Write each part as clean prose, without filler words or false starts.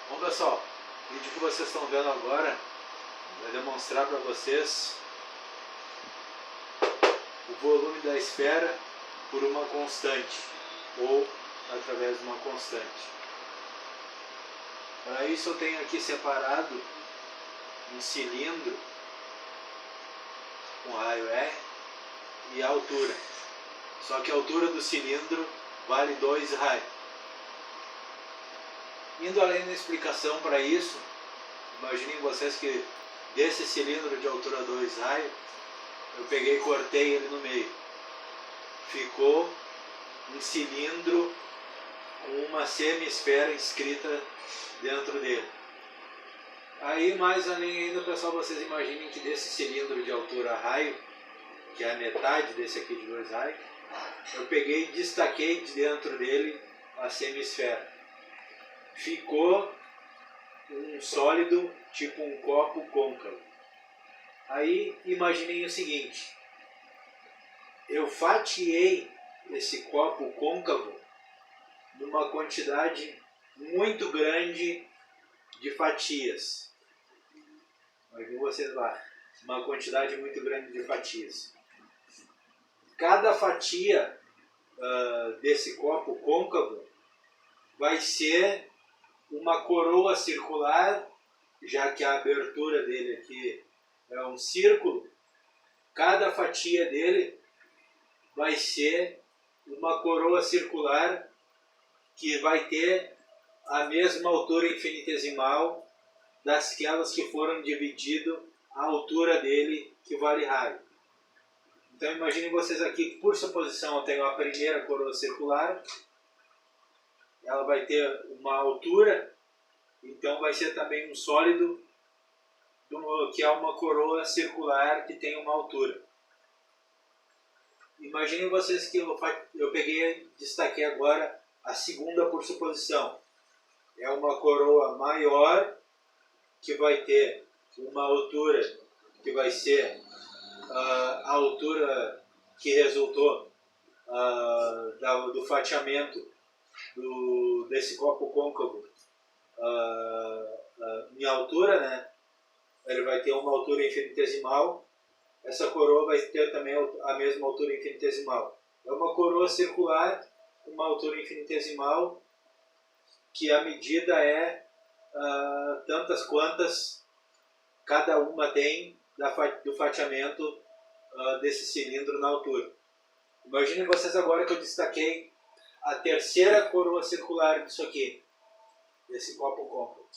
Bom pessoal, o vídeo que vocês estão vendo agora vai demonstrar para vocês o volume da esfera por uma constante ou através de uma constante. Para isso eu tenho aqui separado um cilindro com raio R e a altura. Só que a altura do cilindro vale 2 raios. Indo além da explicação para isso, imaginem vocês que desse cilindro de altura 2 raios, eu peguei e cortei ele no meio. Ficou um cilindro com uma semi-esfera inscrita dentro dele. Aí mais além ainda, pessoal, vocês imaginem que desse cilindro de altura raio, que é a metade desse aqui de 2 raios, eu peguei e destaquei de dentro dele a semi-esfera. Ficou um sólido tipo um copo côncavo. Aí imaginem o seguinte: eu fatiei esse copo côncavo numa quantidade muito grande de fatias. Imaginem vocês lá, uma quantidade muito grande de fatias. Cada fatia desse copo côncavo vai ser uma coroa circular, já que a abertura dele aqui é um círculo. Cada fatia dele vai ser uma coroa circular que vai ter a mesma altura infinitesimal dasquelas que foram dividido a altura dele, que vale raio. Então imaginem vocês aqui que, por suposição, eu tenho a primeira coroa circular. Ela vai ter uma altura, então vai ser também um sólido, que é uma coroa circular que tem uma altura. Imaginem vocês que eu peguei e destaquei agora a segunda por suposição. É uma coroa maior, que vai ter uma altura que vai ser a altura que resultou do fatiamento desse copo côncavo em altura, né? Ele vai ter uma altura infinitesimal. Essa coroa vai ter também a mesma altura infinitesimal. É uma coroa circular com uma altura infinitesimal, que a medida é tantas quantas cada uma tem do fatiamento desse cilindro na altura. Imaginem vocês agora que eu destaquei a terceira coroa circular disso aqui, desse copo côncavo.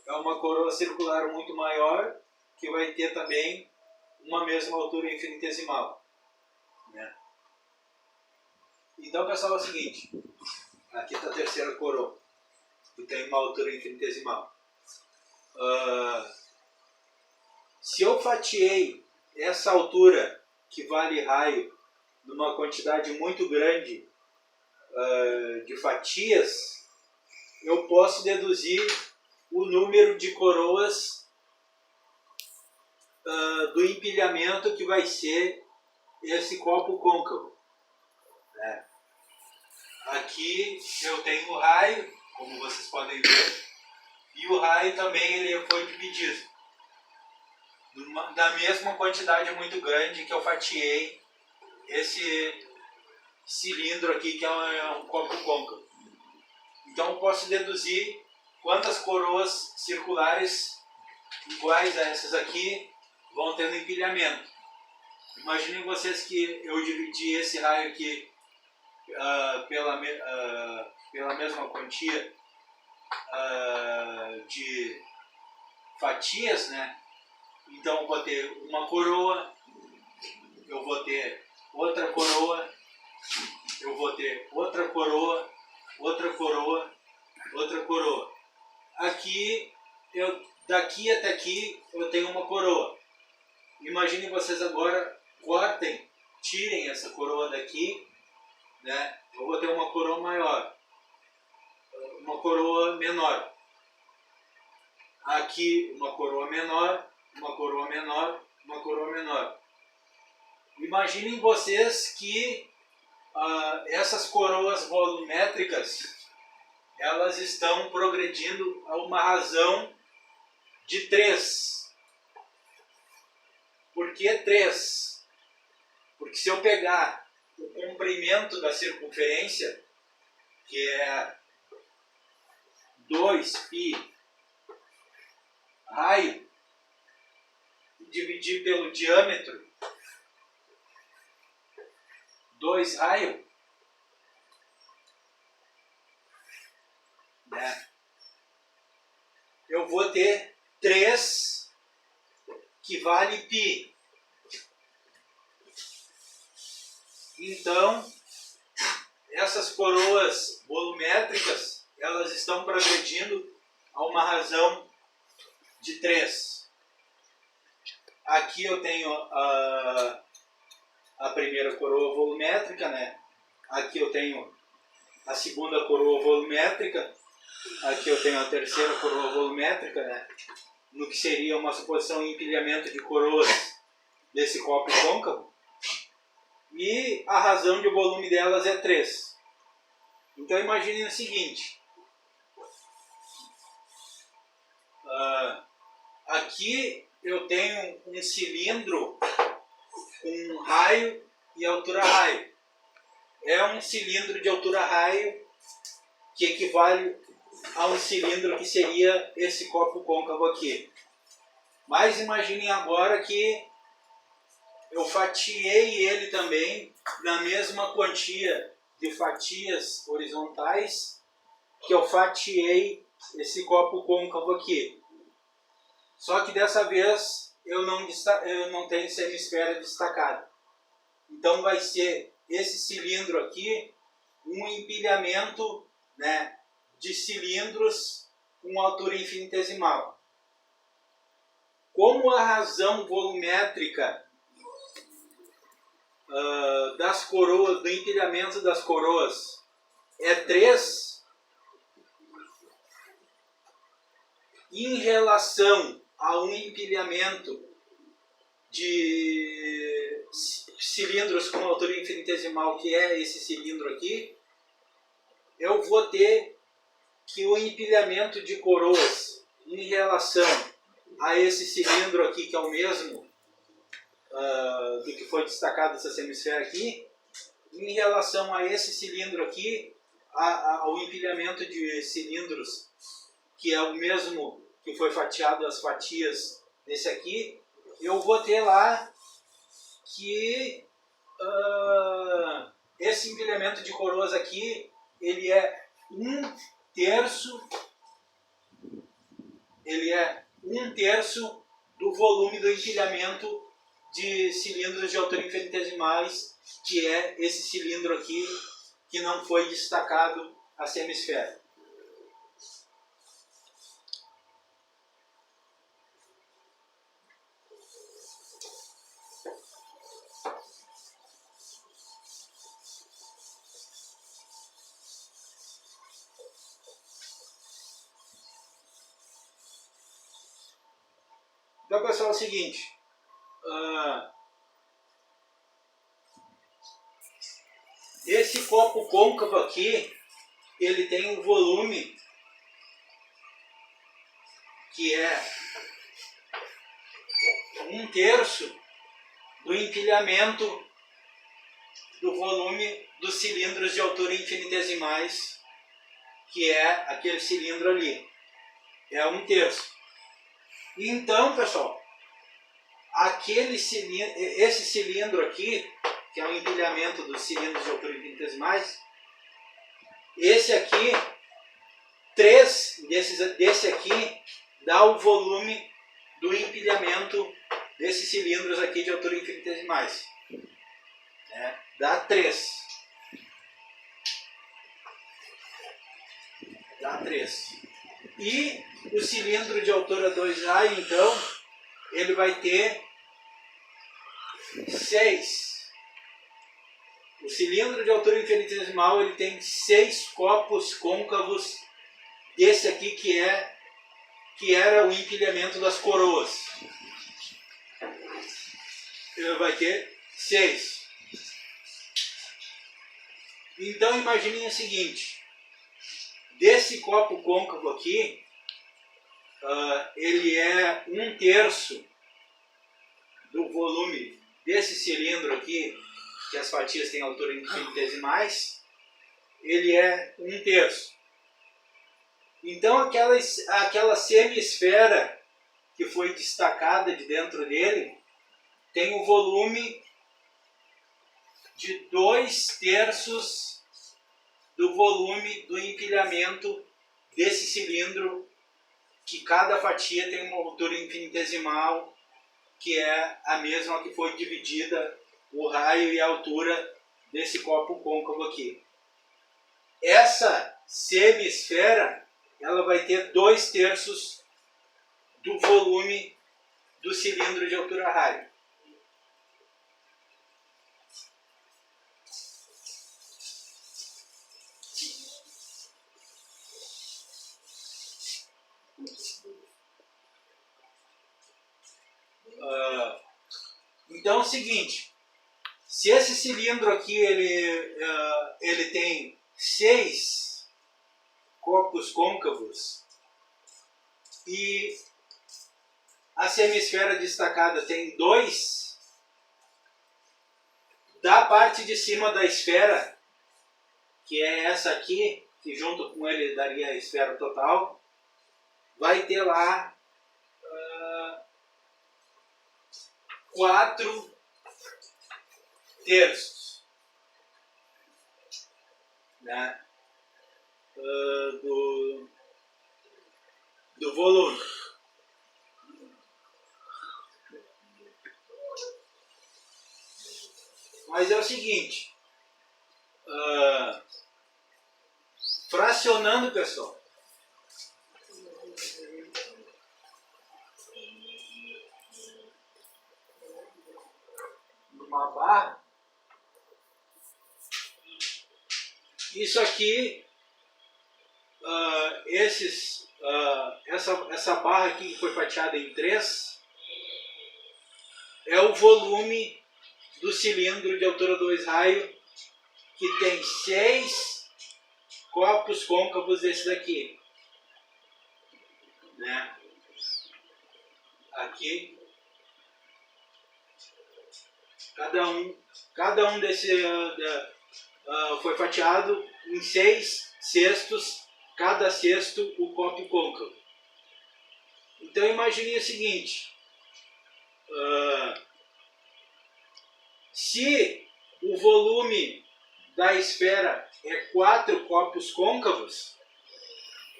É uma coroa circular muito maior, que vai ter também uma mesma altura infinitesimal, né? Então, pessoal, é o seguinte: aqui está a terceira coroa, que tem uma altura infinitesimal. Se eu fatiei essa altura, que vale raio, numa quantidade muito grande de fatias, eu posso deduzir o número de coroas do empilhamento que vai ser esse copo côncavo, né? Aqui eu tenho o raio, como vocês podem ver, e o raio também ele foi dividido da mesma quantidade muito grande que eu fatiei esse cilindro aqui, que é um copo côncavo. Então eu posso deduzir quantas coroas circulares iguais a essas aqui vão ter no empilhamento. Imaginem vocês que eu dividi esse raio aqui pela mesma quantia de fatias, né? Então eu vou ter uma coroa, eu vou ter outra coroa, eu vou ter outra coroa, outra coroa, outra coroa. Aqui, daqui até aqui, eu tenho uma coroa. Imaginem vocês agora, cortem, tirem essa coroa daqui, né? Eu vou ter uma coroa maior, uma coroa menor. Aqui, uma coroa menor, uma coroa menor, uma coroa menor. Imaginem vocês que essas coroas volumétricas elas estão progredindo a uma razão de 3. Por que 3? Porque se eu pegar o comprimento da circunferência, que é 2π raio, e dividir pelo diâmetro, 2 raio, né? Eu vou ter 3 que vale π. Então, essas coroas volumétricas, elas estão progredindo a uma razão de 3. Aqui eu tenho a primeira coroa volumétrica, né? Aqui eu tenho a segunda coroa volumétrica. Aqui eu tenho a terceira coroa volumétrica, né? No que seria uma suposição em empilhamento de coroas desse copo côncavo. E a razão de volume delas é 3. Então imagine o seguinte. Aqui eu tenho um cilindro com raio e altura raio. É um cilindro de altura raio que equivale a um cilindro que seria esse copo côncavo aqui. Mas imaginem agora que eu fatiei ele também na mesma quantia de fatias horizontais que eu fatiei esse copo côncavo aqui. Só que dessa vez eu não tenho semisfera destacada. Então vai ser esse cilindro aqui um empilhamento, né, de cilindros com altura infinitesimal. Como a razão volumétrica das coroas, do empilhamento das coroas é 3, em relação a um empilhamento de cilindros com altura infinitesimal, que é esse cilindro aqui, eu vou ter que o empilhamento de coroas em relação a esse cilindro aqui, que é o mesmo do que foi destacado essa semisfera aqui, em relação a esse cilindro aqui, ao empilhamento de cilindros, que é o mesmo que foi fatiado as fatias desse aqui, eu vou ter lá que esse empilhamento de coroas aqui, ele é 1/3 do volume do empilhamento de cilindros de altura infinitesimais, que é esse cilindro aqui que não foi destacado a semisfera. Então, pessoal, é o seguinte. Esse copo côncavo aqui, ele tem um volume que é 1/3 do empilhamento do volume dos cilindros de altura infinitesimais, que é aquele cilindro ali. É 1/3. Então, pessoal, esse cilindro aqui, que é o empilhamento dos cilindros de altura infinitesimais, esse aqui, 3 desse aqui, dá o volume do empilhamento desses cilindros aqui de altura infinitesimais. Dá 3. Dá 3. E o cilindro de altura 2A, então, ele vai ter 6. O cilindro de altura infinitesimal, ele tem 6 copos côncavos desse aqui que era o empilhamento das coroas. Ele vai ter 6. Então imaginem o seguinte. desse copo côncavo aqui, ele é 1/3 do volume desse cilindro aqui, que as fatias têm altura infinitesimais, ele é 1/3. Então aquela semi-esfera que foi destacada de dentro dele tem o volume de 2/3 do volume do empilhamento desse cilindro, que cada fatia tem uma altura infinitesimal, que é a mesma que foi dividida o raio e a altura desse copo côncavo aqui. Essa semi-esfera, ela vai ter 2/3 do volume do cilindro de altura raio. Então é o seguinte, se esse cilindro aqui ele tem 6 copos côncavos e a semisfera destacada tem 2, da parte de cima da esfera, que é essa aqui, que junto com ele daria a esfera total, vai ter lá 4/3, né, do volume. Mas é o seguinte, fracionando, pessoal, uma barra, isso aqui, essa barra aqui que foi fatiada em 3 é o volume do cilindro de altura 2 raio, que tem 6 copos côncavos desse daqui, né? Aqui cada um desse foi fatiado em 6 cestos, cada cesto o copo côncavo. Então imagine o seguinte, se o volume da esfera é 4 copos côncavos,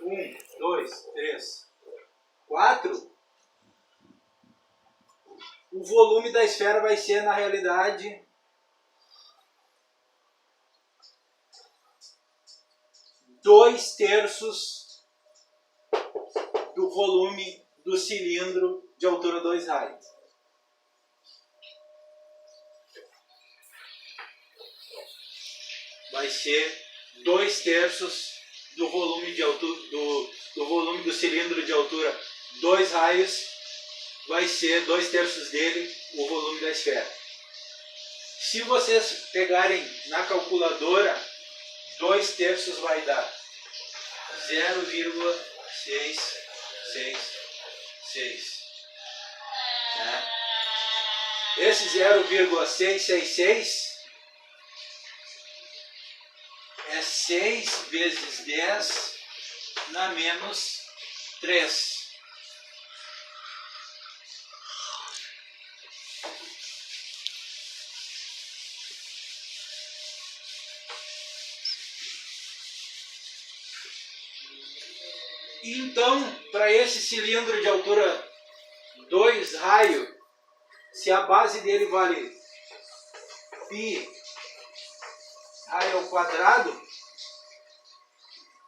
1, 2, 3, 4, o volume da esfera vai ser, na realidade, 2/3 do volume do cilindro de altura 2 raios. Vai ser 2/3 do volume do volume do cilindro de altura 2 raios, vai ser 2/3 dele o volume da esfera. Se vocês pegarem na calculadora, 2/3 vai dar 0,666. Né? Esse 0,666 é 6 vezes 10 na menos 3. Então, para esse cilindro de altura 2 raio, se a base dele vale π raio ao quadrado,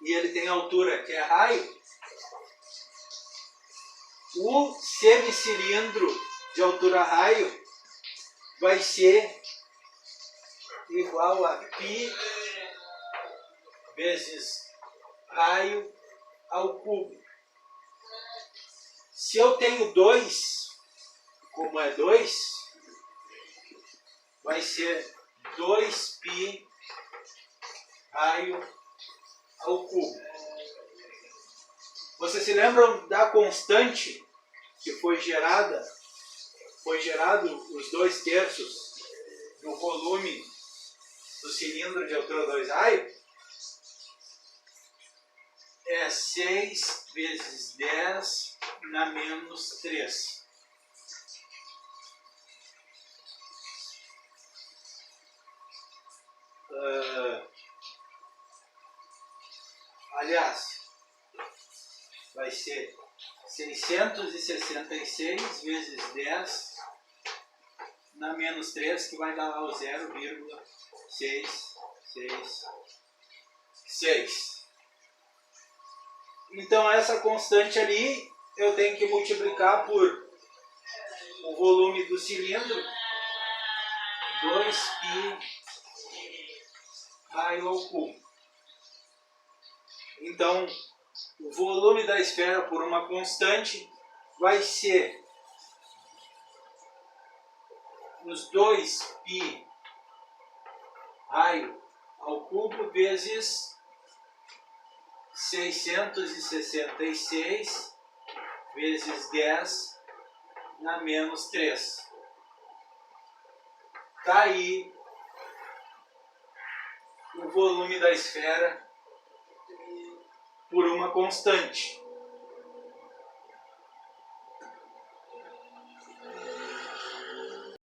e ele tem altura que é raio, o semicilindro de altura raio vai ser igual a π vezes raio ao cubo. Se eu tenho 2, como é 2, vai ser 2π raio ao cubo. Vocês se lembram da constante que foi gerada? Foi gerado os 2/3 do volume do cilindro de altura 2 raio? É 6 vezes 10 na menos 3. Aliás, vai ser 666 vezes 10 na menos 3, que vai dar lá o 0,666. Então essa constante ali eu tenho que multiplicar por o volume do cilindro, 2π raio ao cubo. Então, o volume da esfera por uma constante vai ser os 2π raio ao cubo vezes 666 vezes 10 na menos 3. Está aí o volume da esfera por uma constante.